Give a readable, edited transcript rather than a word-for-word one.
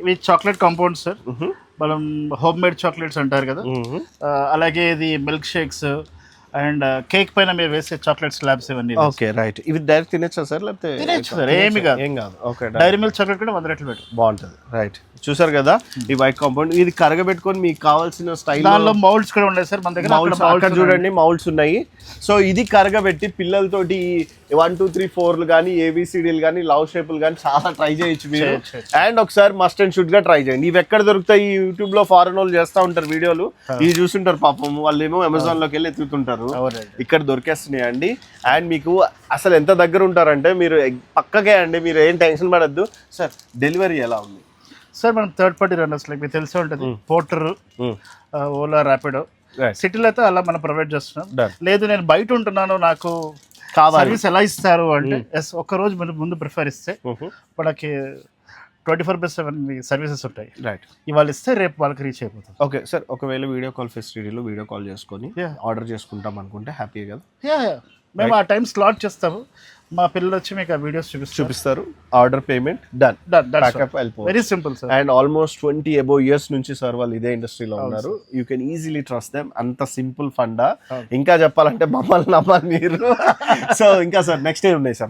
ఇవి chocolate compounds sir. మనం home made chocolates అంటారు కదా, అలాగే ఇది మిల్క్ షేక్స్ అండ్ కేక్ పైన మీరు వేసే చాక్లెట్ స్లాబ్స్ ఇవన్నీ. Okay right. ఇవి డైరెక్ట్ తినచ్చా సార్ లేకపోతే? తినచ్చు సార్, ఏమి కాదు. ఏం కాదు. ఓకే. డైరీ మిల్క్ చాక్లెట్ కూడా 100 రెట్లు బెటర్. బాగుంటుంది. రైట్. చూసారు కదా ఈ వైట్ కాంపౌండ్, ఇది కరగబెట్టుకొని మీకు కావాల్సిన స్టైల్. దానిలో మౌల్డ్స్ కూడా ఉన్నాయి సార్ మన దగ్గర. అక్కడ చూడండి మౌల్డ్స్ ఉన్నాయి. సో ఇది కరగబెట్టి పిల్లలతోటి 1 2 3 4లు కానీ ఏబిసిడీలు కానీ లవ్ షేపులు కానీ చాలా ట్రై చేయొచ్చు మీరు. అండ్ ఒకసారి మస్ట్ అండ్ షుడ్ గా ట్రై చేయండి. ఇవి ఎక్కడ దొరుకుతాయి? యూట్యూబ్ లో ఫారెన్ వాళ్ళు చేస్తూ ఉంటారు వీడియోలు, ఇవి చూస్తుంటారు పాపం వాళ్ళు, ఏమో అమెజాన్ లోకి వెళ్ళి ఎత్తుతుంటారు. ఇక్కడ దొరికేస్తున్నాయి అండి. అండ్ మీకు అసలు ఎంత దగ్గర ఉంటారంటే మీరు పక్కకే అండి, మీరు ఏం టెన్షన్ పడద్దు. సార్ డెలివరీ ఎలా ఉంది సార్? మనం థర్డ్ పార్టీ రన్నర్స్ లైక్ మీకు తెలిసే ఉంటుంది, పోర్టర్, ఓలా, ర్యాపిడో. సిటీలో అయితే అలా మనం ప్రొవైడ్ చేస్తున్నాం. లేదు నేను బయట ఉంటున్నాను నాకు సర్వీస్ ఎలా ఇస్తారు అంటే, ఒక్క రోజు ముందు ప్రిఫర్ ఇస్తే మనకి 24/7 సర్వీసెస్ ఉంటాయి. రైట్. ఇవాళ ఇస్తే రేపు వాళ్ళకి రీచ్ అయిపోతుంది. ఓకే సార్, ఒకవేళ వీడియో కాల్ ఫెసిలిటీలో వీడియో కాల్ చేసుకొని ఆర్డర్ చేసుకుంటాం అనుకుంటే హ్యాపీ కదా? మేము ఆ టైం స్లాట్ చేస్తాము, మా పిల్లలు వచ్చి మీకు ఆ వీడియోస్ చూపిస్తారు. Order payment done. Very simple sir. And almost 20 above years నుంచి సార్ వాళ్ళు ఇదే ఇండస్ట్రీలో ఉన్నారు. You can easily trust them. అంత సింపుల్ ఫండా. ఇంకా చెప్పాలంటే మమ్మల్ని నమ్మాలి మీరు. సో ఇంకా సార్ నెక్స్ట్ ఏం ఉన్నాయి సార్?